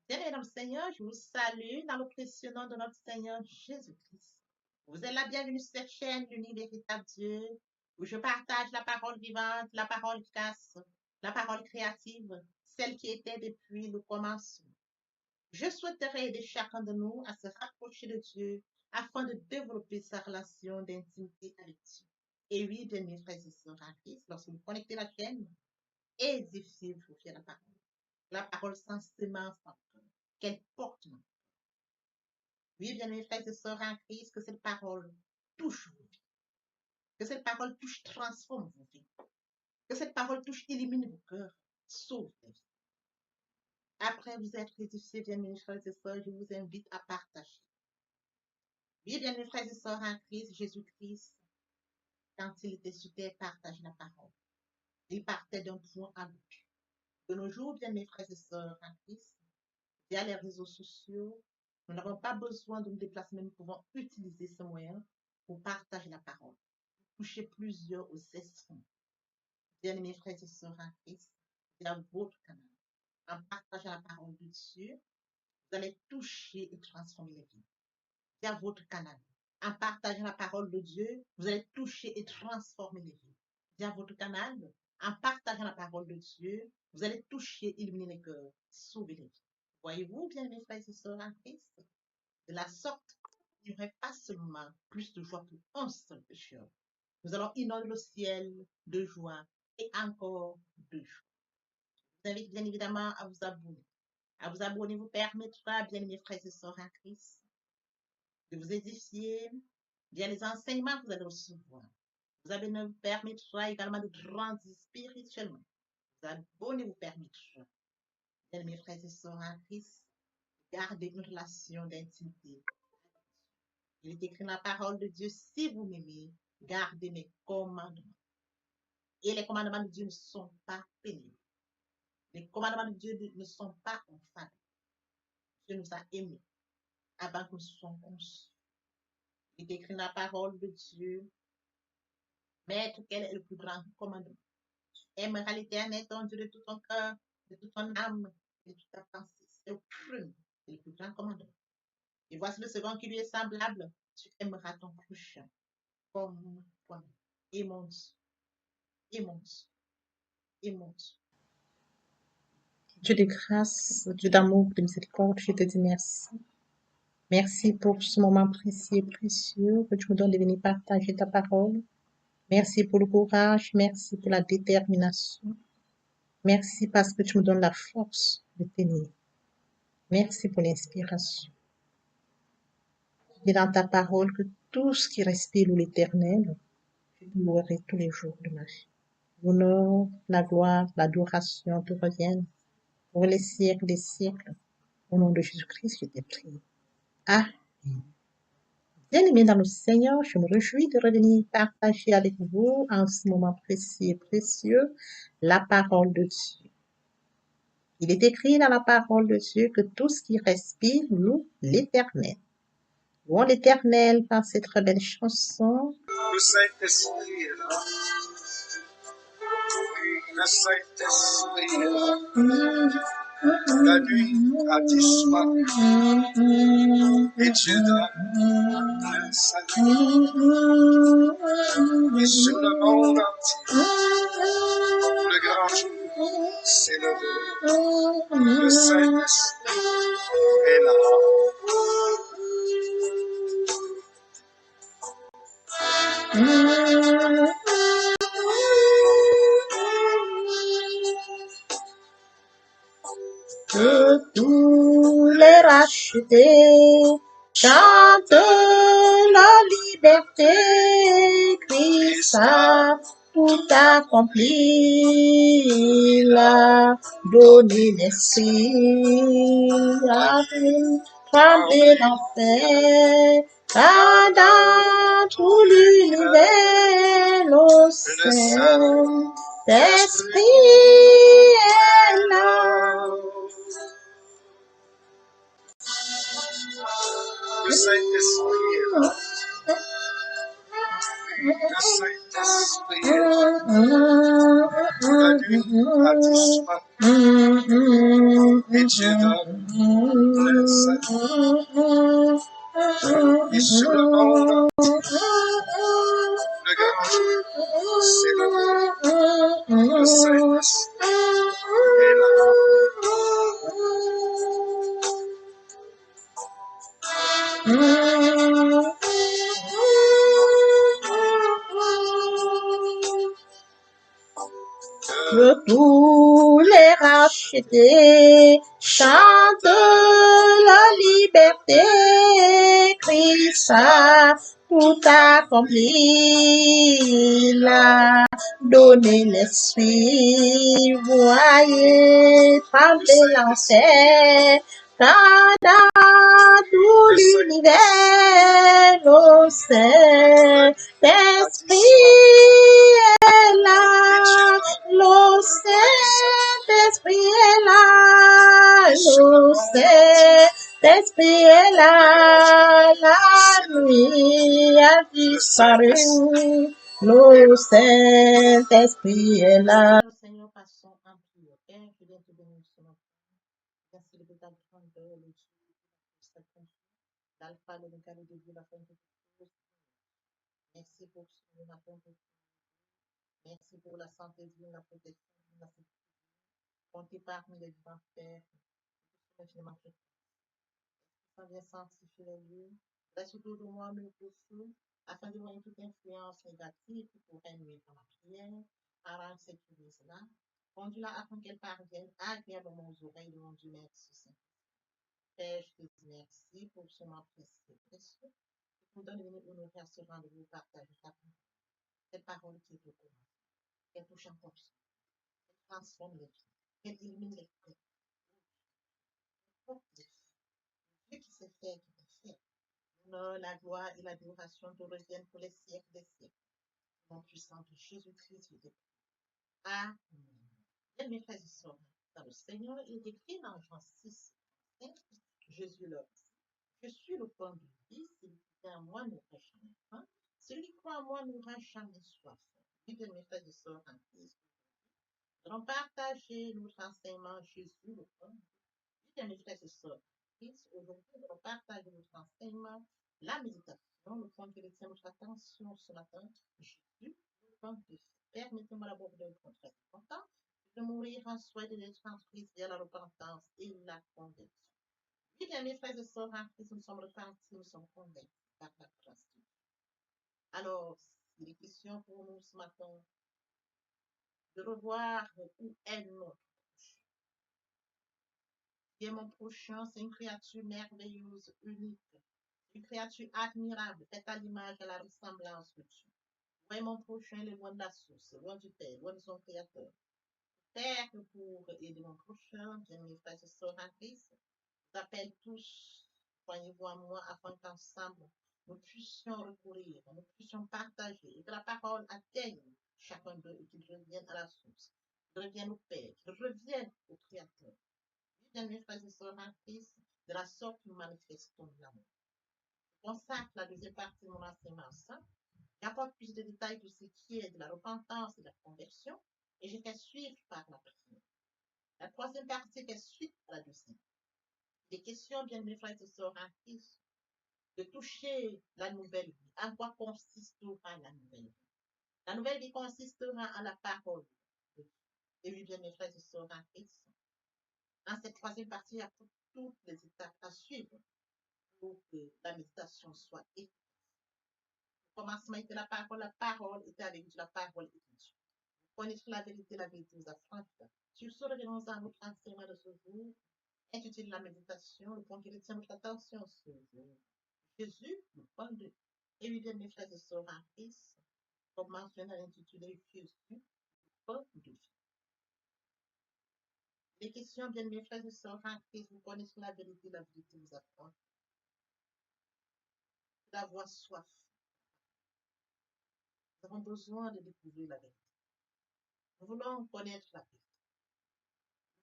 Bien-aimés dans le Seigneur, je vous salue dans le précieux nom de notre Seigneur Jésus-Christ. Vous êtes la bienvenue sur cette chaîne, l'unique véritable Dieu, où je partage la parole vivante, la parole efficace, la parole créative, celle qui était depuis le commencement. Je souhaiterais aider chacun de nous à se rapprocher de Dieu afin de développer sa relation d'intimité avec Dieu. Et oui, bien-aimés frères et sœurs en Christ, lorsque vous connectez la chaîne, édifiez-vous sur la parole. La parole sans semence en cœur, qu'elle porte. Oui, bien-aimés frères et sœurs en Christ, que cette parole touche vos vies, que cette parole touche, transforme vos vies, que cette parole touche, illumine vos cœurs, sauve les vies. Après vous être édifiés, bien-aimés frères et sœurs, je vous invite à partager. Oui, bien-aimés frères et sœurs en Christ, Jésus-Christ, quand il était sur terre, partage la parole. Il partait d'un point à l'autre. De nos jours, bien-aimés frères et sœurs en Christ, via les réseaux sociaux, nous n'avons pas besoin de nous déplacer, mais nous pouvons utiliser ce moyen pour partager la parole, toucher plusieurs aux esprits. Bien-aimés frères et sœurs en Christ, via votre canal, en partageant la parole de Dieu, vous allez toucher et transformer les vies. Via votre canal, en partageant la parole de Dieu, vous allez toucher et transformer les vies. Via votre canal, en partageant la parole de Dieu, vous allez toucher, illuminer les cœurs, sauver les vies. Voyez-vous, bien-aimés frères et sœurs en Christ, de la sorte, il n'y aurait pas seulement plus de joie pour un seul pécheur. Nous allons inonder le ciel de joie et encore de joie. Je vous invite bien évidemment à vous abonner. À vous abonner vous permettra, bien aimés frères et sœurs en Christ, de vous édifier via les enseignements que vous allez recevoir. Vous abonner vous permettra également de grandir spirituellement. Vous abonner vous permettra, bien aimés frères et sœurs en Christ, de garder une relation d'intimité. Il est écrit dans la parole de Dieu, si vous m'aimez, gardez mes commandements. Et les commandements de Dieu ne sont pas pénibles. Les commandements de Dieu ne sont pas infâmes. Dieu nous a aimés avant que nous soyons conçus. Il est écrit dans la parole de Dieu, Maître, quel est le plus grand commandement? Tu aimeras l'Éternel, ton Dieu, de tout ton cœur, de toute ton âme, et de toute ta pensée. C'est le premier, c'est le plus grand commandement. Et voici le second qui lui est semblable. Tu aimeras ton prochain comme toi-même. Et mon Dieu, et mon Dieu, et mon Dieu. Dieu de grâce, Dieu d'amour, de miséricorde, je te dis merci. Merci pour ce moment précieux et précieux que tu me donnes de venir partager ta parole. Merci pour le courage, merci pour la détermination. Merci parce que tu me donnes la force de tenir. Merci pour l'inspiration. Et dans ta parole que tout ce qui respire l'Éternel, je te louerai tous les jours de ma vie. L'honneur, la gloire, l'adoration te reviennent pour les siècles des siècles. Au nom de Jésus-Christ, je t'ai prié. Amen. Bien-aimés dans le Seigneur, je me réjouis de revenir partager avec vous en ce moment précieux et précieux la parole de Dieu. Il est écrit dans la parole de Dieu que tout ce qui respire loue l'Éternel. Louons l'Éternel par cette très belle chanson. Le Saint-Esprit est là. Le Saint-Esprit est là. La nuit a disparu et Dieu donne le salut. Et sur le monde entier, le grand jour s'est levé. Le Saint-Esprit est là. Que tous les rachetés chantent la liberté, Christ a tout accompli, il a donné l'esprit, a tremblé l'enfer, car dans tout l'univers, le Saint-Esprit est là. Le Saint-Esprit est là. Le Saint-Esprit est là. La nuit a disparu Et Dieu donne plein salut. Et sur le monde, le grand jour, c'est le Saint-Esprit est Que tous les rachetés chantent la liberté. Christ a tout accompli. Il a donné l'esprit. Voyez trembler l'enfer. Quand dans tout l'univers, le Saint-Esprit est là. Le Saint-Esprit est là. Le Saint-Esprit est là. La nuit a disparu. Le Saint-Esprit est là. Seigneur, passons en prière. Père, je viens te bénir ce matin. Merci de ta grandeur, le Dieu, l'alpha, l'oméga, le début, la fin de tout. Merci pour ce matin. Merci pour la santé divine, la protection divine, la sécurité. Comptez parmi les vivants, Père. Infiniment fait. Sans bien sanctifier les lieux. Reste autour de moi, me poursuivre, afin de voir toute influence négative qui pourrait nuire à ma prière. Arrange cette église-là. Conduis-la afin qu'elle parvienne agréablement aux oreilles de mon Dieu, merci Saint. Père, je te dis merci pour ce moment précieux. Tu nous donnes une honorer à ce rendez-vous, partager ta parole. Cette parole qui est au courant. Qu'elle touche en conscience. Qu'elle transforme les vies. Qu'elle illumine les cœurs. Dieu qui s'est fait, qui t'est fait. L'honneur, la gloire et l'adoration te reviennent pour les siècles des siècles. Mon puissant de Jésus-Christ, je te prie. Amen. Bien, mes frères et sœurs, dans le Seigneur, il est écrit dans Jean 6, Jésus leur dit, je suis le pain de vie, celui qui vient à moi n'aura jamais faim, celui qui croit en moi n'aura jamais soif. Oui, bien, mes frères et sœurs, en Christ, nous allons partager notre enseignement Jésus le pain. Oui, bien, mes frères et sœurs, en Christ, aujourd'hui, nous allons partager notre enseignement, la méditation, le point qui retient notre attention ce matin, Jésus le pain de vie. Permettez-moi d'aborder un point très important, de mourir en soi et de l'être en Christ vers la repentance et la conversion. Oui, bien, mes frères et sœurs en Christ, nous sommes repentis, nous sommes convaincus par la grâce de Dieu. Alors, il est question pour nous ce matin de revoir où est notre prochain. Qui est mon prochain? C'est une créature merveilleuse, unique, une créature admirable, faite à l'image et à la ressemblance de Dieu. Oui, mon prochain, il est loin de la source, loin du Père, loin de son Créateur. Père, pour aider mon prochain, bien mes frères et sœurs en Christ, vous appelle tous, joignez-vous à moi afin qu'ensemble, nous puissions recourir, nous puissions partager et que la parole atteigne chacun d'eux et qu'ils reviennent à la source, qu'ils reviennent au Père, qu'ils reviennent au Créateur. Bien mes frères et sœurs en Christ, de la sorte nous manifestons l'amour. Je consacre la deuxième partie de mon enseignement saint. J'apporte plus de détails de ce qui est de la repentance et de la conversion et je fais suivre par la prière. La troisième partie est suite à la deuxième. Des questions, bien mes frères et sœurs en Christ, de toucher la nouvelle vie. À quoi consistera la nouvelle vie? La nouvelle vie consistera à la parole de Dieu. Et oui, bien mes frères et sœurs en Christ, dans cette troisième partie, il y a toutes les étapes à suivre pour que la méditation soit efficace. Le commencement était la parole était avec Dieu, la parole était Dieu. Connaître la vérité vous affranchira. Sur ce, revenons à notre enseignement de ce jour. Intitulé la méditation, le point qui retient notre attention ce jour. Jésus, le pain de vie. Et oui, bien, mes frères et sœurs en Christ, comme mentionné à l'intitulé Jésus, le pain de vie. Les questions, bien, mes frères et sœurs en Christ, vous connaissez la vérité vous apprend. D'avoir soif. Nous avons besoin de découvrir la vérité. Nous voulons connaître la vérité.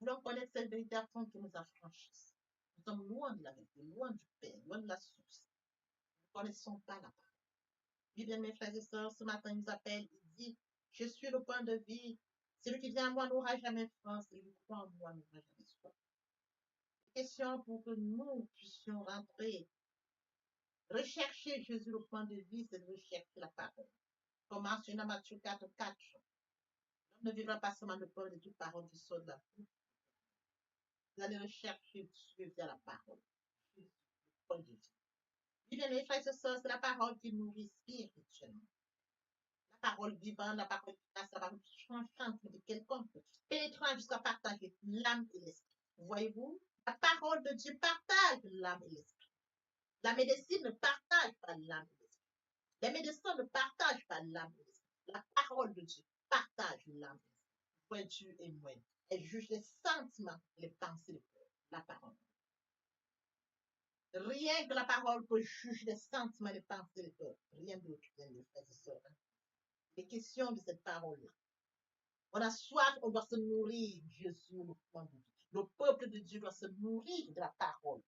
Nous voulons connaître cette vérité afin que nous affranchisse. Nous sommes loin de la vérité, loin du Père, loin de la source. Nous ne connaissons pas la parole. Oui, bien, mes frères et sœurs, ce matin, il nous appelle, il dit, je suis le pain de vie. Celui qui vient à moi n'aura jamais faim, celui qui croit en moi n'aura jamais soif. Question pour que nous puissions rentrer, rechercher Jésus, le point de vue, c'est de rechercher la parole. Comme mentionné dans Matthieu 4, 4. L'homme ne vivra pas seulement de pain de toute parole qui sort de la bouche. Vous allez rechercher Dieu via la parole. Jésus, le point de vue. Bien, mes frères et sœurs, c'est la parole qui nourrit spirituellement. La parole vivante, la parole qui passe, la parole qui change de quelconque, pénétrant jusqu'à partager l'âme et l'esprit. Voyez-vous, la parole de Dieu partage l'âme et l'esprit. La médecine ne partage pas l'âme et l'esprit. Les médecins ne partagent pas l'âme et l'esprit. La parole de Dieu partage l'âme et l'esprit. Point Dieu et moi. Elle juge les sentiments, les pensées, les cœurs. La parole. Rien que la parole peut juger les sentiments, les pensées, les cœurs. Rien d'autre, mes frères et sœurs. Les questions de cette parole-là. On a soif, on doit se nourrir, Jésus, le point de vue. Le peuple de Dieu doit se nourrir de la parole.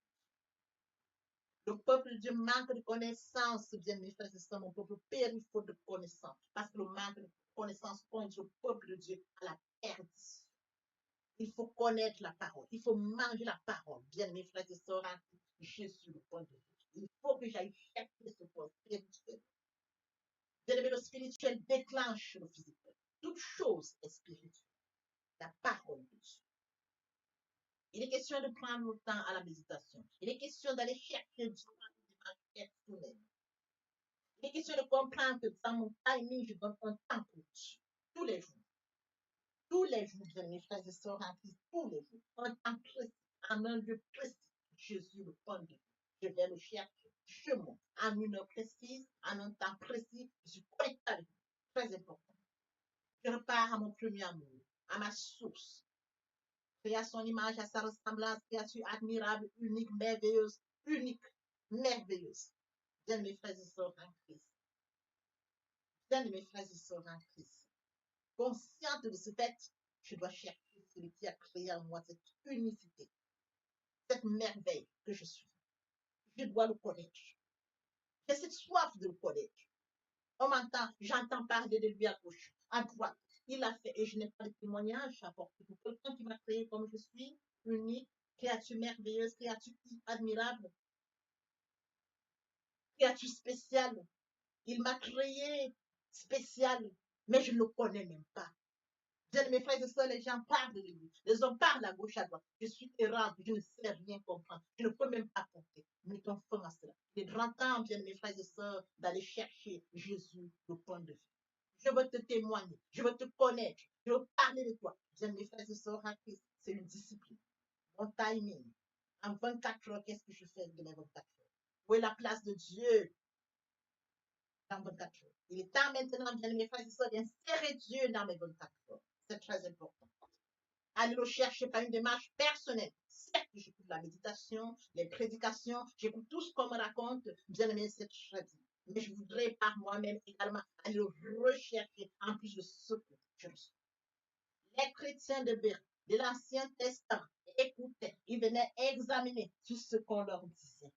Le peuple de Dieu manque de connaissances, bien mes frères et sœurs, mon peuple périt faute de connaissances. Parce que le manque de connaissances conduit le peuple de Dieu à la perdition. Il faut connaître la parole. Il faut manger la parole. Bien mes frères et sœurs, Jésus, le point de vue. Il faut que j'aille chercher ce point spirituel. Bien aimé, le spirituel déclenche le physique. Toute chose est spirituelle. La parole de Dieu. Il est question de prendre le temps à la méditation. Il est question d'aller chercher Dieu dans le personnel. Il est question de comprendre que dans mon timing, je donne un temps pour Dieu. Tous les jours. Tous les jours, bien mes frères et sœurs en Christ, tous les jours. Un temps précis, en un lieu précis. Jésus, le point de vue. Je vais le chercher chez moi, en une heure précise, en un temps précis. Je suis connecté avec lui. Très important. Je repars à mon premier amour, à ma source. Créé à son image, à sa ressemblance, créature admirable, unique, merveilleuse, unique, merveilleuse. Bien mes frères et sœurs en Christ. Bien mes frères et sœurs en Christ. Consciente de ce fait, je dois chercher celui qui a créé en moi cette unicité, cette merveille que je suis. Je dois le connaître. J'ai cette soif de le connaître. On m'entend, j'entends parler de lui à gauche, à droite. Il l'a fait et je n'ai pas de témoignage à apporter pour quelqu'un qui m'a créé comme je suis, unique, créature merveilleuse, créature admirable, créature spéciale. Il m'a créé spécial, mais je ne le connais même pas. Bien, mes frères et sœurs, les gens parlent de lui. Les hommes parlent à gauche, à droite. Je suis errante, je ne sais rien comprendre. Je ne peux même pas compter. Mettons fin à cela. Il est grand temps, bien, mes frères et sœurs, d'aller chercher Jésus, le point de vue. Je veux te témoigner, je veux te connaître, je veux parler de toi. Bien, mes frères et sœurs en Christ, c'est une discipline. Mon timing. En 24 heures, qu'est-ce que je fais de mes 24 heures? Où est la place de Dieu dans 24 heures? Il est temps maintenant, bien, mes frères et sœurs, d'insérer Dieu dans mes 24 heures. C'est très important. Aller le chercher par une démarche personnelle. Certes, j'écoute la méditation, les prédications, j'écoute tout ce qu'on me raconte, bien aimé, c'est très bien. Mais je voudrais par moi-même également aller le rechercher en plus de ce que je reçois. Les chrétiens de l'Ancien Testament écoutaient, ils venaient examiner si ce qu'on leur disait.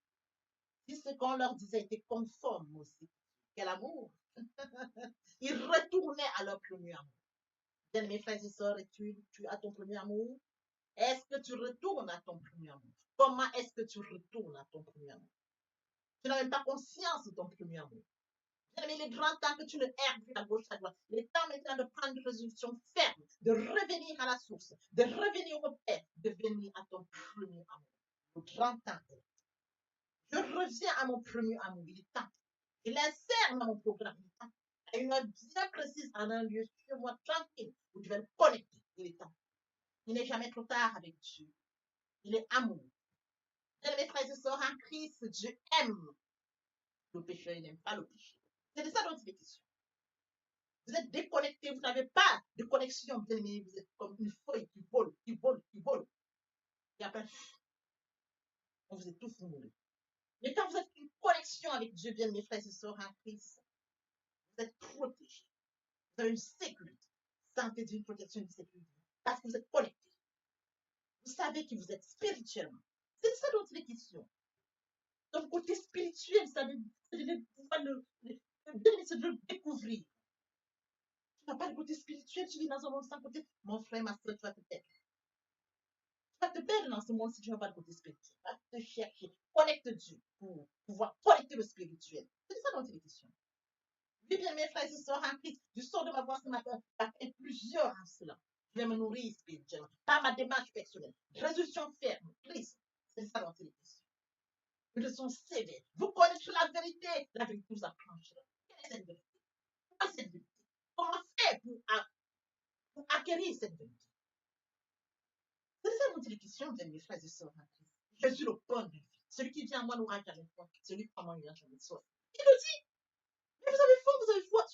Si ce qu'on leur disait était conforme aussi. Quel amour! Ils retournaient à leur premier amour. Bien, mes frères et sœurs, tu as ton premier amour? Est-ce que tu retournes à ton premier amour? Comment est-ce que tu retournes à ton premier amour? Tu n'as même pas conscience de ton premier amour. Bien, il est grand temps que tu ne erres plus à gauche, à droite. Il est temps maintenant de prendre une résolution ferme, de revenir à la source, de revenir au Père, de venir à ton premier amour. Le grand temps. Je reviens à mon premier amour. Il est temps. Je l'insère dans mon programme. Il est temps. À une heure bien précise, en un lieu chez moi tranquille, où tu vas le connecter. Il est temps. Il n'est jamais trop tard avec Dieu. Il est amour. Mes frères et sœurs en Christ, Dieu aime le pécheur, il n'aime pas le péché. C'est de ça dont il est question. Vous êtes déconnecté, vous n'avez pas de connexion, bien aimé, vous êtes comme une feuille qui vole, qui vole, qui vole. Et après, on vous est tous mourus. Mais quand vous êtes une connexion avec Dieu, bien mes frères et sœurs en Christ, vous êtes protégés. Vous avez une sécurité. Santé d'une protection, une sécurité. Parce que vous êtes connecté. Vous savez qui vous êtes spirituellement. C'est de ça dont il est question. Donc, côté spirituel, ça veut pouvoir c'est de le découvrir. Tu n'as pas le côté spirituel, tu vis dans un monde sans côté. Mon frère, ma soeur, tu vas te perdre. Tu vas te perdre seul dans ce monde si tu n'as pas de côté spirituel. Va te chercher. Connecte Dieu pour pouvoir connecter le spirituel. C'est ça dont il est question. Oui, bien, mes frères et sœurs en Christ, du sort de ma voix ce matin, ça fait plusieurs en cela. Je vais me nourrir spirituellement. Pas ma démarche personnelle. Résolution ferme, prise. C'est ça dont il est question. Une leçon sévère. Vous connaissez la vérité vous affranchira. Quelle est cette vérité? Pourquoi cette vérité? Comment faire pour acquérir cette vérité? C'est ça dont il est question, bien, mes frères et sœurs en Christ. Je suis le pain de vie. Celui qui vient à moi n'aura jamais faim. Celui qui prend moi n'aura jamais soif. Il le dit. Mais vous avez faim, vous avez soif.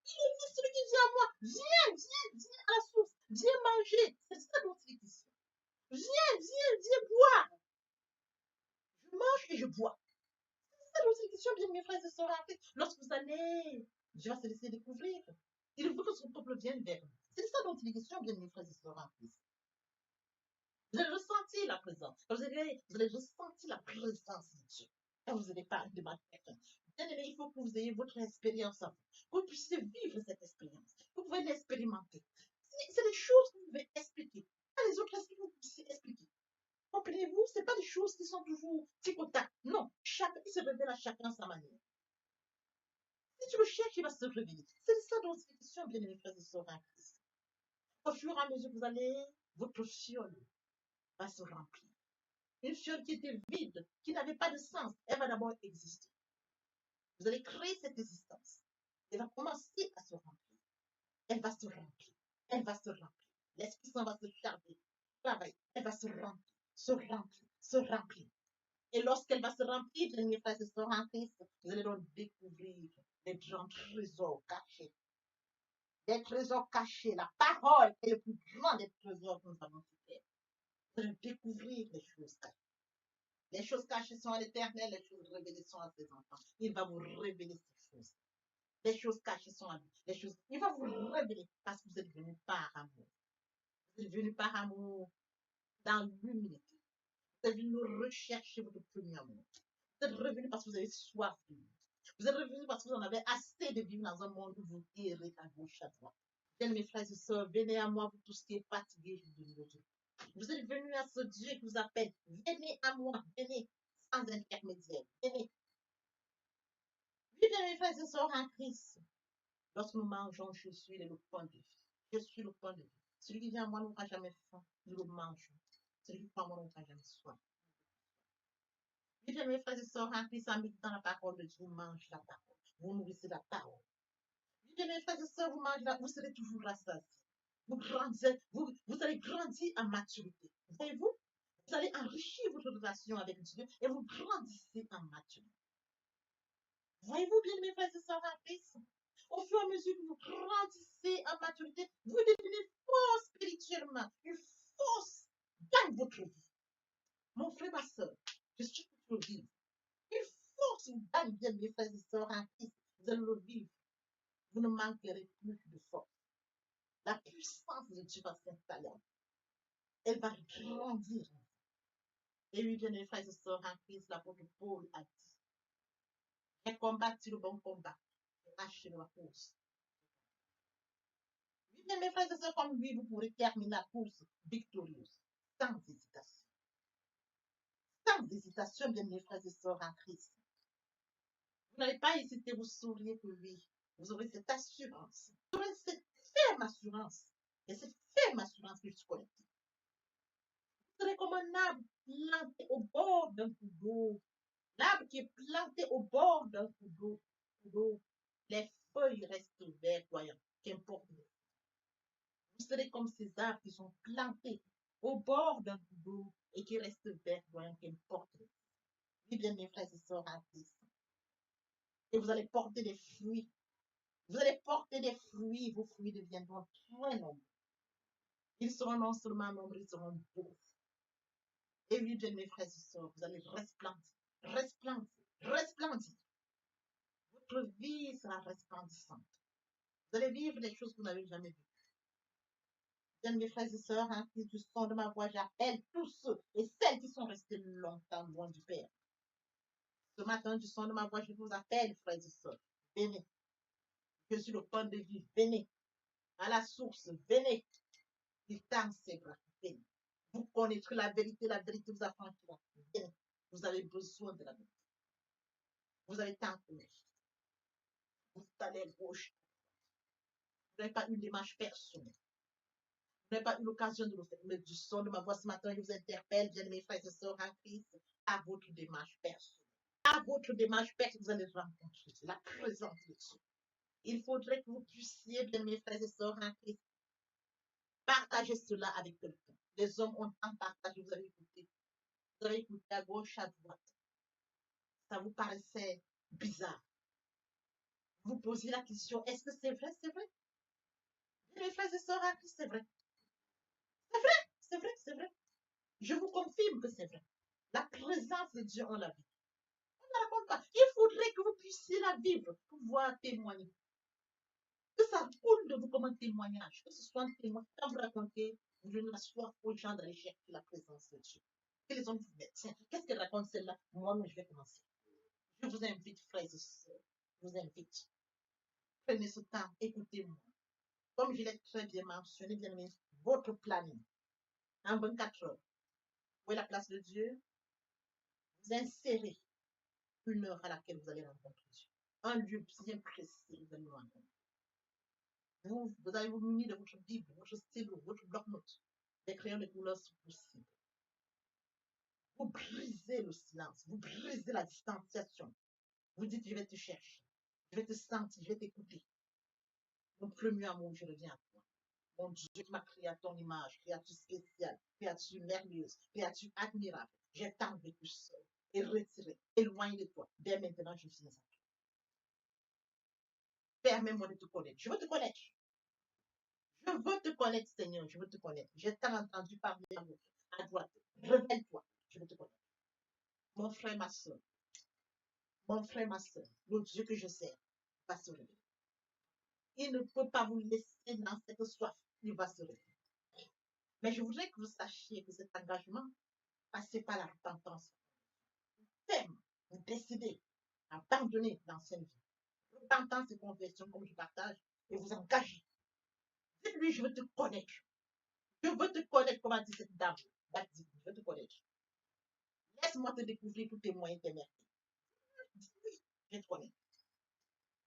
Il le dit, celui qui vient à moi, viens à la source. Viens manger. C'est ça dont il est question. Viens boire. Je mange et je bois. C'est ça dont il est question, bien, mes frères et sœurs en Christ. Lorsque vous allez, Dieu va se laisser découvrir. Il veut que son peuple vienne vers lui. C'est ça dont il est question, bien, mes frères et sœurs en Christ. Vous allez ressentir la présence. Vous allez ressentir la présence de Dieu. Quand vous allez parler de ma personne. Bien aimé, il faut que vous ayez votre expérience en vous. Que vous puissiez vivre cette expérience. Vous pouvez l'expérimenter. C'est des choses que vous pouvez expliquer. Pas les autres aspects que vous puissiez expliquer. Comprenez-vous, ce n'est pas des choses qui sont toujours tic au tac. Non, chacun se révèle à chacun sa manière. Si tu le cherches, il va se révéler. C'est ça dont c'est question, bien aimé frères et sœurs en Christ. Au fur et à mesure que vous allez, votre fiole va se remplir. Une fiole qui était vide, qui n'avait pas de sens, elle va d'abord exister. Vous allez créer cette existence. Elle va commencer à se remplir. Elle va se remplir. Elle va se remplir. L'Esprit Saint va se charger. Pareil, elle va se remplir, se remplir, se remplir. Et lorsqu'elle va se remplir, mes frères et sœurs en Christ, vous allez donc découvrir des grands trésors cachés. Des trésors cachés. La parole est le plus grand des trésors que nous avons fait. Vous allez découvrir les choses cachées. Les choses cachées sont à l'Éternel, les choses révélées sont à ses enfants. Il va vous révéler ces choses. Les choses cachées sont à lui. Il va vous révéler parce que vous êtes venu par amour. Vous êtes venu par amour dans l'humilité. Vous êtes venu rechercher votre premier amour. Vous êtes revenu parce que vous avez soif de lui. Vous êtes revenu parce que vous en avez assez de vivre dans un monde où vous errez à gauche, à droite. Bien, mes frères et sœurs, venez à moi, vous tous qui êtes fatigués, je vous dis. Vous êtes venus à ce Dieu qui vous appelle. Venez à moi, venez, sans intermédiaire. Venez. Oui, bien, mes frères et sœurs en Christ. Lorsque nous mangeons, je suis le pain de vie. Je suis le pain de vie. Celui qui vient à moi n'aura jamais faim. Nous le mangeons. Celui qui prend à moi n'aura jamais soif. Oui, bien, mes frères et sœurs en Christ, habite dans la parole de Dieu, vous mangez la parole. Vous nourrissez la parole. Oui, bien, mes frères et sœurs, vous mangez vous serez toujours rassasiés. Vous grandissez, vous allez grandir en maturité. Voyez-vous? Vous allez enrichir votre relation avec Dieu et vous grandissez en maturité. Voyez-vous bien, mes frères et sœurs en Christ? Au fur et à mesure que vous grandissez en maturité, vous devenez fort spirituellement. Une force gagne votre vie. Mon frère, ma soeur, je suis pour le vivre. Une force vous gagne bien, mes frères et sœurs en Christ. Vous allez le vivre. Vous ne manquerez plus de force. La puissance de Dieu va s'installer. Elle va grandir. Et oui, bien, mes frères et sœurs en Christ, l'apôtre Paul a dit, j'ai combattu le bon combat. J'ai achevé la course. Oui, bien, mes frères et sœurs, comme lui, vous pourrez terminer la course victorieuse, sans hésitation. Sans hésitation, bien, mes frères et sœurs en Christ. Vous n'allez pas hésiter, vous souriez que oui. Vous aurez cette assurance. Vous aurez cette ferme assurance. Et cette ferme assurance que je suis connectée. Vous serez comme un arbre planté au bord d'un coup d'eau. L'arbre qui est planté au bord d'un coup d'eau. Les feuilles restent verdoyantes, qu'importe. Vous serez comme ces arbres qui sont plantés au bord d'un coup d'eau et qui restent verdoyants, qu'importe. Oui, bien, mes frères et sœurs en Christ. Et vous allez porter des fruits. Vous allez porter des fruits. Vos fruits deviendront très nombreux. Ils seront non seulement nombreux, ils seront beaux. Et oui, bien, mes frères et sœurs, vous allez resplendir. Votre vie sera resplendissante. Vous allez vivre des choses que vous n'avez jamais vues. Bien, mes frères et sœurs, hein, qui du son de ma voix, j'appelle tous ceux et celles qui sont restés longtemps loin du Père. Ce matin, du son de ma voix, je vous appelle, frères et sœurs. Venez. Je suis le pain de vie. Venez. À la source, venez. Il tend ses bras. Venez. Vous connaîtrez la vérité vous affranchira. Bien, vous avez besoin de la vérité. Vous avez tant connaître. Vous allez gauche. Vous n'avez pas une démarche personnelle. Vous n'avez pas eu l'occasion de le faire. Mais du son de ma voix ce matin, je vous interpelle, bien mes frères et sœurs en Christ, à votre démarche personnelle. À votre démarche personnelle, vous allez rencontrer la présence de Dieu. Il faudrait que vous puissiez, bien mes frères et sœurs en Christ, partager cela avec quelqu'un. Les hommes ont tant partagé, vous avez écouté. Vous avez écouté à gauche, à droite. Ça vous paraissait bizarre. Vous posez la question, est-ce que c'est vrai? C'est vrai. Bien mes frères et sœurs en Christ, c'est vrai. C'est vrai, c'est vrai, c'est vrai. Je vous confirme que c'est vrai. La présence de Dieu, on la vit. On ne la raconte pas. Il faudrait que vous puissiez la vivre, pouvoir témoigner. Que ça coule de vous comme un témoignage. Que ce soit un témoignage. Quand vous racontez, vous donnez la soif aux gens d'aller chercher la présence de Dieu. Que les hommes vous mettent. Tiens, qu'est-ce qu'elle raconte celle-là? Moi, je vais commencer. Je vous invite, frères et sœurs. Je vous invite. Prenez ce temps, écoutez-moi. Comme je l'ai très bien mentionné, bien aimé, votre planning. En 24 heures. Où est la place de Dieu? Vous insérez une heure à laquelle vous allez rencontrer Dieu. Un lieu bien précis, vous allez le rencontrer. Vous allez vous munir de votre Bible, votre stylo, votre bloc-notes, des crayons de couleur si possible. Vous brisez le silence, vous brisez la distanciation. Vous dites, je vais te chercher, je vais te sentir, je vais t'écouter. Mon premier amour, je reviens à toi. Mon Dieu qui m'a créé à ton image, créature spéciale, créature merveilleuse, créature admirable. J'ai tant vécu seul et retiré, éloigné de toi. Dès maintenant, je suis à toi. Permets-moi de te connaître. Je veux te connaître. Je veux te connaître, Seigneur. Je veux te connaître. J'ai tant entendu parler à gauche, à droite. Révèle-toi. Je veux te connaître. Mon frère, ma soeur. Mon frère, ma soeur. Le Dieu que je sers va se révéler. Il ne peut pas vous laisser dans cette soif. Il va se révéler. Mais je voudrais que vous sachiez que cet engagement passe par la repentance. Ferme. Vous décidez d'abandonner l'ancienne vie. Repentance et conversion, comme je partage, et vous engagez. Dites-lui, je veux te connaître. Je veux te connaître, comme a dit cette dame. Je veux te connaître. Laisse-moi te découvrir tous tes moyens, tes merveilles. Oui, je te connais.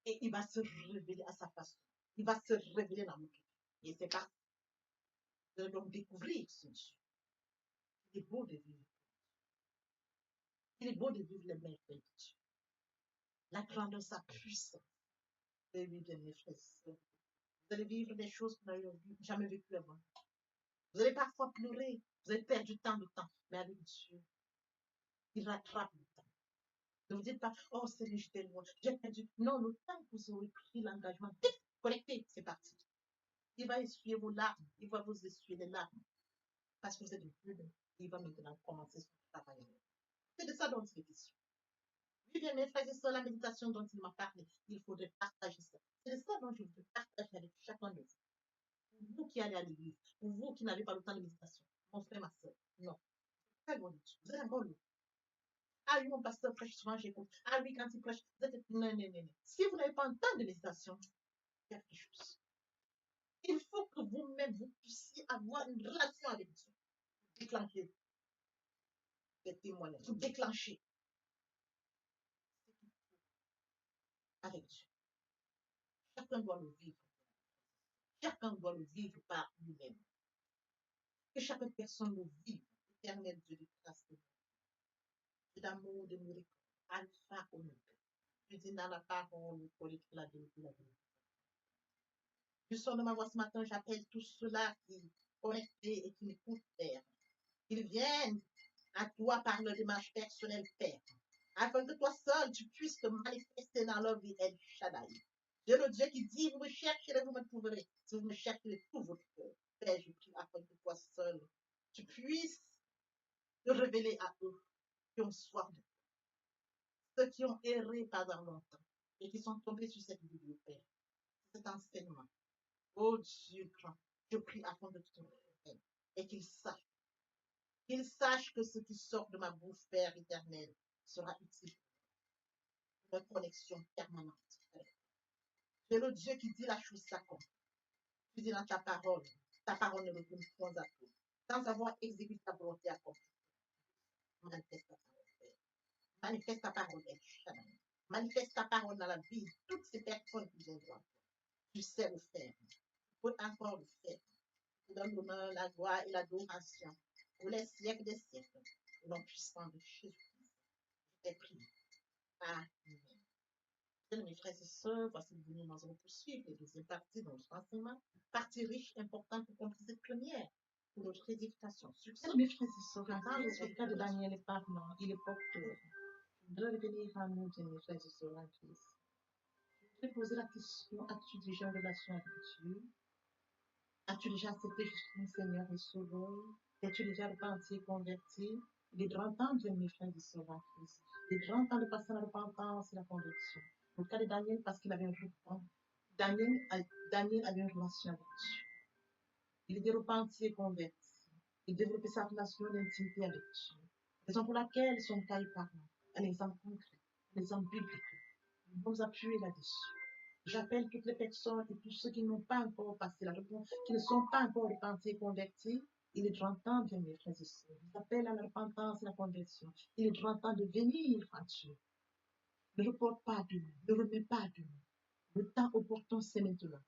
Et il va se révéler à sa façon. Il va se révéler dans notre vie. Et c'est pas de donc découvrir ce Dieu. Il est beau de vivre. Il est beau de vivre les merveilles de Dieu. La grandeur, sa puissance. Et oui, bien mes frères. Vous allez vivre des choses que vous n'avez jamais vécues avant. Vous allez parfois pleurer. Vous allez perdre du temps, mais avec Dieu, il rattrape le temps. Ne vous dites pas, oh Seigneur, j'étais loin, j'ai perdu. Non, le temps que vous aurez pris l'engagement, connecté, c'est parti. Il va essuyer vos larmes, il va vous essuyer les larmes, parce que vous êtes venu. Il va maintenant commencer son travail. C'est de ça dont il est question. Oui, bien, mes frères et sœurs, la méditation dont il m'a parlé, il faudrait partager ça. C'est de ça dont je veux partager avec chacun de vous. Vous qui allez à l'église, ou vous qui n'avez pas le temps de méditation, mon frère, ma soeur, non. Très bon, vous êtes un bon loup. Ah oui, mon pasteur prêche souvent, j'écoute. Ah oui, quand il prêche, vous êtes... Non, non, non, non. Si vous n'avez pas un temps de méditation, il y a quelque chose. Il faut que vous-même, vous puissiez avoir une relation avec Dieu. Déclencher des témoignages. Vous déclenchez avec Dieu. Chacun doit le vivre. Chacun doit le vivre par lui-même. Que chaque personne le vive. Éternel Dieu de grâce, de d'amour, de miracle. Alpha, Omega. Je dis dans la parole, pour la vérité, la vérité. Du son de ma voix ce matin, j'appelle tous ceux-là qui sont connectés et qui m'écoutent, Père. Qu'ils viennent à toi par leur démarche personnelle, Père. Afin que toi seul, tu puisses te manifester dans leur vie, El Shaddai. Dieu le Dieu qui dit, vous me chercherez, vous me trouverez. Si vous me chercherez tout votre cœur. Père, je prie afin que toi seul, tu puisses te révéler à eux qui ont soif de toi. Ceux qui ont erré pendant longtemps et qui sont tombés sur cette vidéo, Père. Cet enseignement. Oh Dieu grand, je prie afin que tu te révèles et qu'ils sachent que ce qui sort de ma bouche, Père éternel, sera utile pour une connexion permanente. Tu es le Dieu qui dit la chose s'accomplit. Tu dis dans ta parole ne retourne point à toi. sans avoir exécuté ta volonté accomplie. Manifeste ta parole. Manifeste ta parole, manifeste ta parole dans la vie de toutes ces personnes qui viennent voir. Tu sais le faire. Tu peux encore le faire. Tu donnes l'honneur, la gloire et l'adoration pour les siècles des siècles. Au nom puissant de Jésus-Christ. Je t'ai prié. Amen. Mes frères et sœurs, voici que nous allons poursuivre les deuxième partie de notre enseignement. Partie riche, importante pour comprendre cette première, pour notre édification. Succès. Mes frères et sœurs, le cas de Daniel est parlant, il est porteur. Je voudrais revenir à nous, mes frères et sœurs en Christ. Je voudrais poser la question, as-tu déjà une relation avec Dieu? As-tu déjà accepté Jésus comme Seigneur et Sauveur? Es-tu déjà repenti et converti? Il est grand temps, mes frères et sœurs en Christ. Il est grand temps de passer la repentance et la conversion. Dans le cas de Daniel, parce qu'il avait un repent. Daniel avait une relation avec Dieu. Il était repenti et converti. Il développait sa relation d'intimité avec Dieu. Raison pour laquelle son cas est parlant. Un exemple concret, un exemple biblique. Nous pouvons appuyer là-dessus. J'appelle toutes les personnes et tous ceux qui n'ont pas encore passé la repentance, qui ne sont pas encore repentis et convertis. Il est grand temps, bien mes frères et sœurs. J'appelle à la repentance et la conversion. Il est grand temps de venir à Dieu. Ne reporte pas demain, ne remets pas demain. Le temps opportun, c'est maintenant.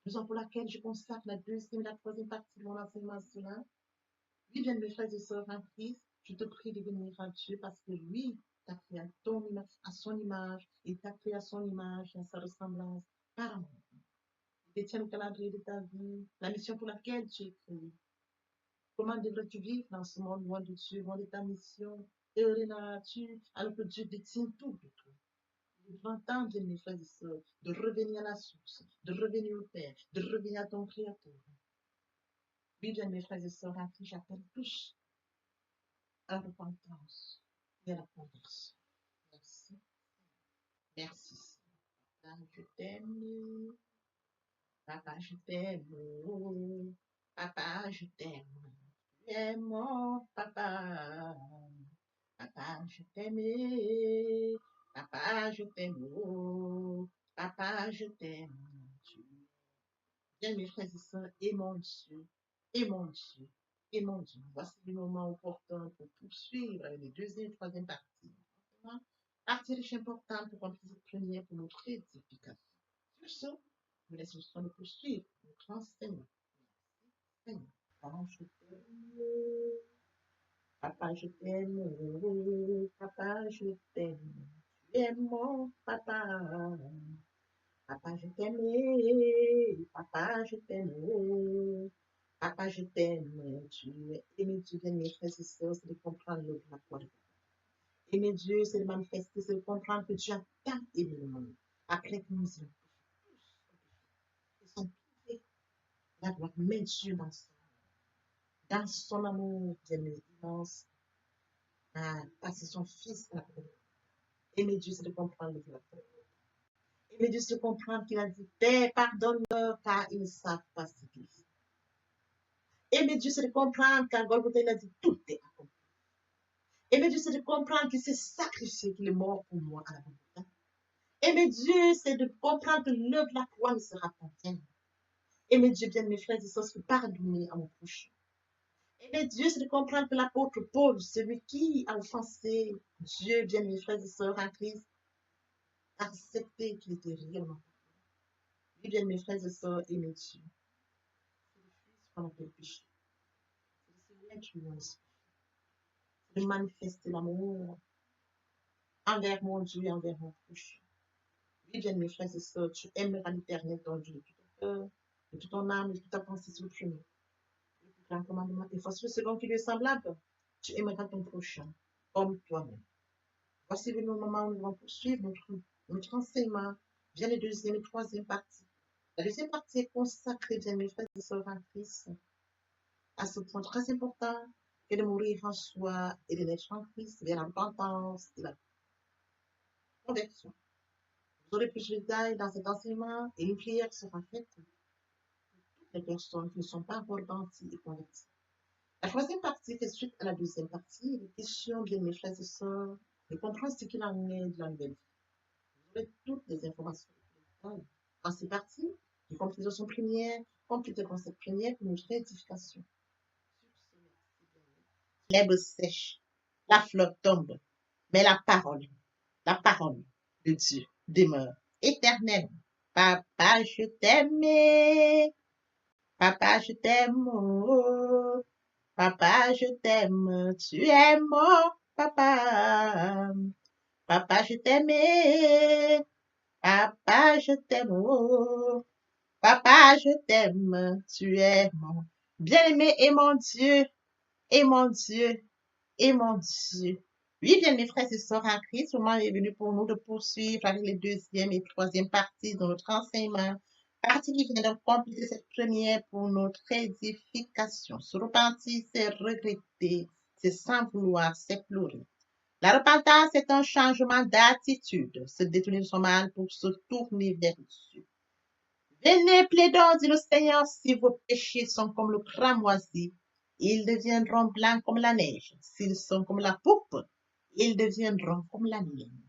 Raison pour laquelle je consacre la deuxième et la troisième partie de mon enseignement à cela. Oui, bien mes frères et sœurs en Christ, je te prie de venir à Dieu parce que lui t'a créé à son image, il t'a créé à son image et à sa ressemblance par amour. Il détient le calendrier de ta vie, la mission pour laquelle tu es créé. Comment devrais-tu vivre dans ce monde loin de Dieu, loin de ta mission, heureux dans la nature, alors que Dieu détient tout de toi? Il est grand temps, bien mes frères et sœurs, de revenir à la source, de revenir au Père, de revenir à ton Créateur. Oui, bien mes frères et sœurs, à qui j'appelle tous à la repentance et à la conversion. Merci. Merci. Papa, je t'aime. Papa, je t'aime. Papa, je t'aime. Tu es mon papa. Papa, je t'aime. Papa, je t'aime. Papa, je t'aime. Bien, mes frères et sœurs, et mon Dieu, et mon Dieu, et mon Dieu. Voici le moment opportun pour poursuivre les deuxième et troisième parties. Partie riche importante pour remplir cette première pour notre édification. Sur ce, nous laissons le temps de poursuivre notre enseignement. Merci, Seigneur. Papa, je t'aime. Papa, je t'aime. Tu es mon papa. Papa, je t'aime. Papa, je t'aime. Papa, je t'aime. Tu es aimé, tu viens, mes frères et sœurs, c'est de comprendre le la foi. Aimer Dieu, c'est de manifester, c'est de comprendre que Dieu a tant aimé le monde. Après que nous y avons ils sont privés la gloire, mais Dieu dans son amour, bien immense, a passé son Fils à la croix. Aimer Dieu, c'est de comprendre le la foi. Aimer Dieu, c'est de comprendre qu'il a dit, Père, pardonne-leur, car ils ne savent pas ce qu'ils font. Aimer Dieu, c'est de comprendre qu'à Golgotha, il a dit, tout est accompli. Aimer Dieu, c'est de comprendre qu'il s'est sacrifié, qu'il est mort pour moi à la Golgotha. Aimer Dieu, c'est de comprendre que l'œuvre de la croix ne sera pas vaine. Aimer Dieu, bien mes frères et sœurs, c'est pardonner à mon prochain. Aimer Dieu, c'est de comprendre que l'apôtre Paul, celui qui a offensé Dieu, bien mes frères et sœurs en Christ, a accepté qu'il était réellement. Oui, bien mes frères et sœurs, aimer Dieu. C'est le Fils qu'on appelle péché. C'est le Seigneur qui nous inspire. C'est de manifester l'amour envers mon Dieu et envers mon prochain. Oui, bien mes frères et sœurs, tu aimeras l'Éternel, ton Dieu, de tout ton cœur, de toute ton âme, de toute ta pensée sur le premier. Le plus grand commandement, et voici le second qui lui est semblable. Tu aimeras ton prochain comme toi-même. Voici le moment où nous allons poursuivre notre enseignement via les deuxième et troisième parties. La deuxième partie est consacrée, bien mes frères et sœurs en Christ, à ce point très important que de mourir en soi et de naître en Christ vers la repentance et la conversion. Vous aurez plus de détails dans cet enseignement et une prière sera faite pour toutes les personnes qui ne sont pas encore repenties et converties. La troisième partie fait suite à la deuxième partie. Les questions, bien mes frères et sœurs, de comprendre ce qu'il en est de la nouvelle vie. Vous aurez toutes les informations. Dans ces parties, les conclusions premières, complète le concept première pour notre édification. l'herbe sèche, la fleur tombe, mais la parole de Dieu demeure éternelle. Papa, je t'aime, papa, je t'aime, oh. Papa, je t'aime, tu es mon papa. Papa, je t'aime, papa, je t'aime, oh. Papa, je t'aime, tu es mon bien-aimé et mon Dieu, et mon Dieu, et mon Dieu. Oui, bien mes frères et sœurs en Christ, le moment est venu pour nous de poursuivre avec les deuxième et troisième parties de notre enseignement. Partie qui vient de compléter cette première pour notre édification. Se repentir, c'est regretter, c'est sans vouloir, c'est pleurer. La repentance est un changement d'attitude, se détourner de son mal pour se tourner vers Dieu. Venez, plaidons, dit le Seigneur, si vos péchés sont comme le cramoisi, ils deviendront blancs comme la neige. S'ils sont comme la poupe, ils deviendront comme la laine.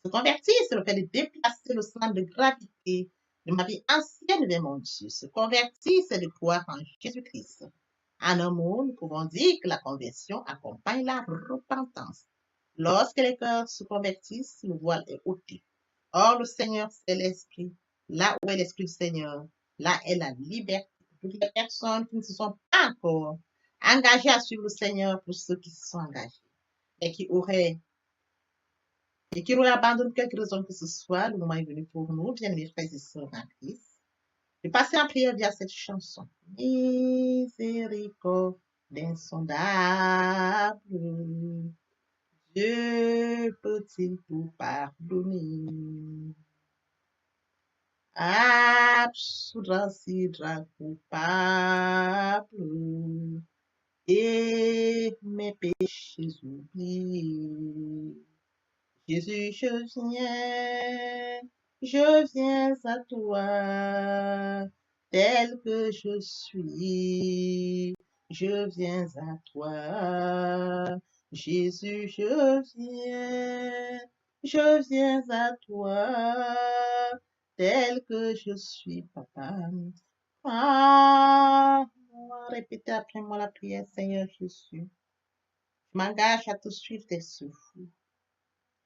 Se convertir, c'est le fait de déplacer le centre de gravité de ma vie ancienne vers mon Dieu. Se convertir, c'est de croire en Jésus-Christ. En un mot, nous pouvons dire que la conversion accompagne la repentance. Lorsque les cœurs se convertissent, le voile est ôté. Or, le Seigneur, c'est l'Esprit. Là où est l'Esprit du Seigneur, là est la liberté. Pour les personnes qui ne se sont pas encore engagées à suivre le Seigneur, pour ceux qui se sont engagés et qui auraient abandonné quelque raison que ce soit, le moment est venu pour nous, bien mes frères et sœurs en Christ, de passer en prière via cette chanson. Miséricorde insondable, Dieu peut-il tout pardonner? Absoudre si coupable et mes péchés oubliés. Jésus, je viens à toi, tel que je suis. Je viens à toi, Jésus, je viens à toi, tel que je suis, papa. Ah, répétez après moi la prière, Seigneur Jésus. Je m'engage à te suivre tes souffles.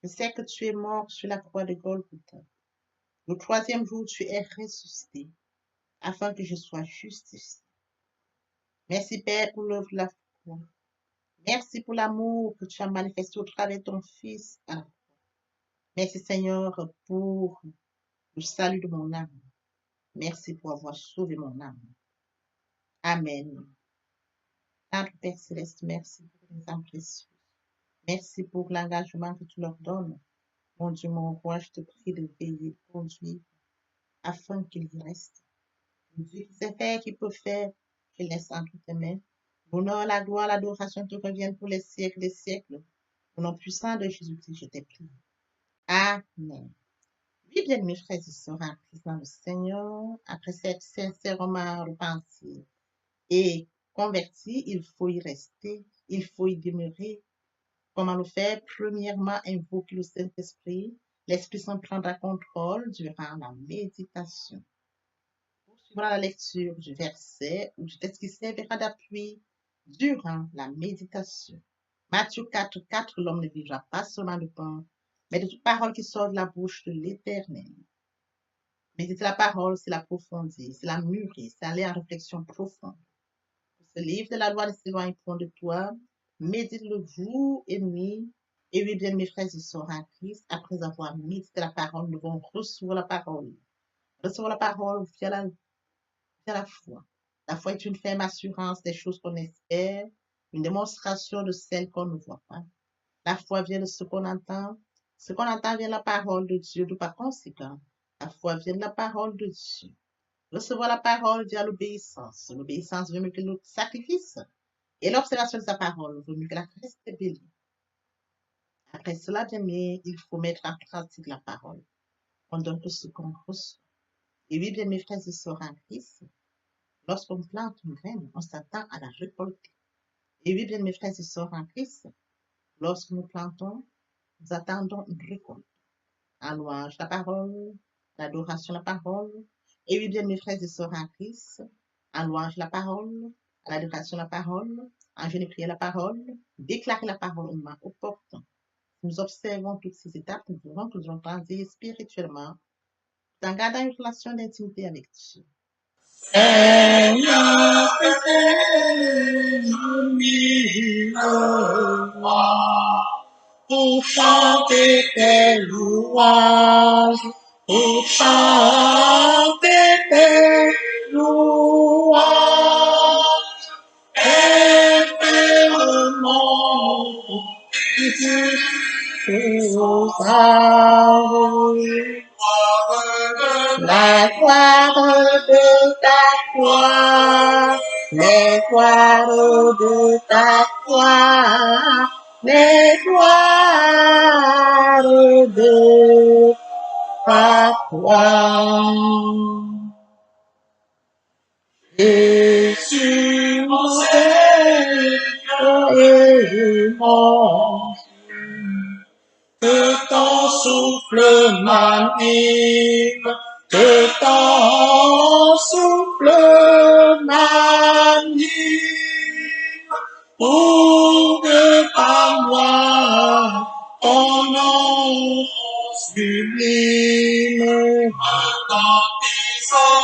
Je sais que tu es mort sur la croix de Golgotha. Le troisième jour, tu es ressuscité afin que je sois justifié. Merci, Père, pour l'œuvre de la croix. Merci pour l'amour que tu as manifesté au travers de ton Fils. Merci, Seigneur, pour le salut de mon âme. Merci pour avoir sauvé mon âme. Amen. Notre Père Céleste, merci pour les âmes précieuses. Merci pour l'engagement que tu leur donnes. Mon Dieu, mon roi, je te prie de veiller, de conduire, afin qu'ils y restent. Dieu qui sait faire, qui peut faire, je laisse entre tes mains. L'honneur, la gloire, l'adoration te reviennent pour les siècles des siècles. Au nom puissant de Jésus-Christ, je t'ai prié. Amen. Oui, bien, mes frères et sœurs en Christ dans le Seigneur, après s'être sincèrement repenti et converti, il faut y rester, il faut y demeurer. Comment le faire? Premièrement, invoquer le Saint-Esprit. L'Esprit Saint prendra contrôle durant la méditation. Poursuivra la lecture du verset ou du texte qui servira d'appui durant la méditation. Matthieu 4, 4, l'homme ne vivra pas seulement de pain, mais de toute parole qui sort de la bouche de l'Éternel. Méditer la parole, c'est l'approfondir, c'est la mûrir, c'est aller en réflexion profonde. Ce livre de la loi ne s'éloigne point de toi, médite-le jour et nuit. Et oui, bien, mes frères et sœurs en Christ, après avoir médité la parole, nous devons recevoir la parole. Recevoir la parole via la foi. La foi est une ferme assurance des choses qu'on espère, une démonstration de celles qu'on ne voit pas. La foi vient de ce qu'on entend. Ce qu'on entend vient de la parole de Dieu. Par conséquent, la foi vient de la parole de Dieu. Recevoir la parole via l'obéissance. L'obéissance veut mieux que le sacrifice. Et l'observation de sa parole vaut mieux que la reste bélie. Après cela, bien aimé, il faut mettre en pratique la parole. On donne tout ce qu'on reçoit. Et oui, bien mes frères et sœurs en Christ, lorsqu'on plante une graine, on s'attend à la récolter. Et oui, bien mes frères et sœurs en Christ, lorsque nous plantons, nous attendons une récolte. En louange la parole, l'adoration la parole. Et oui, bien mes frères et sœurs en Christ, en louange la parole, à l'adoration la parole, Je n'ai prié la parole, déclarer la parole au moment opportun. Nous observons toutes ces étapes, nous pouvons toujours grandir spirituellement en gardant une relation d'intimité avec Dieu. Seigneur, pour chanter tes louanges, pour chanter tes louanges, éternellement, la gloire de ta gloire, les gloires de ta gloire, les gloires de ta gloire. Jésus, mon Seigneur et mon que ton souffle m'anime, que ton souffle m'anime, pour que par moi ton nom sublime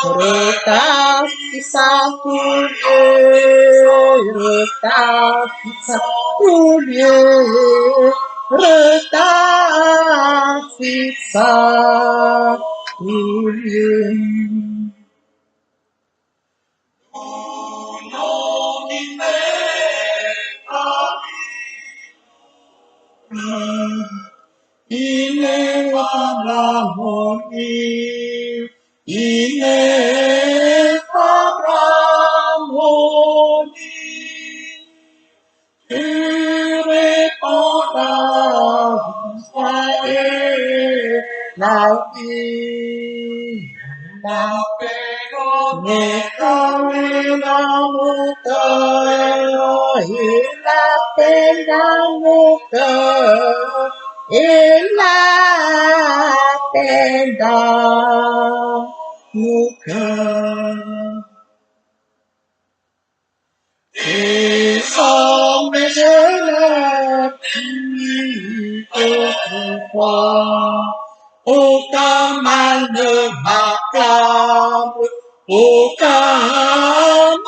retentissant tout lieu, retentissant tout lieu, retentissant tout lieu. Au nom qui il est harmonie, il est harmonie. Tu répondras, et la vie, la paix, mais comme dans mon cœur, et la paix dans mon cœur, et la paix dans mon cœur. Et comme je l'ai pu autrefois, aucun mal ne m'accable, aucun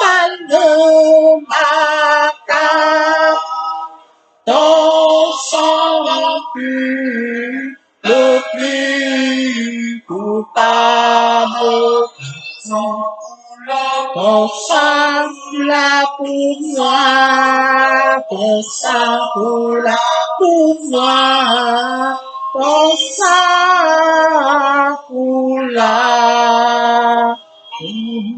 mal ne m'accable. Ton sang pur, le plus coupable, ton sang là pour moi, ton sang là pour moi, ton sang là pour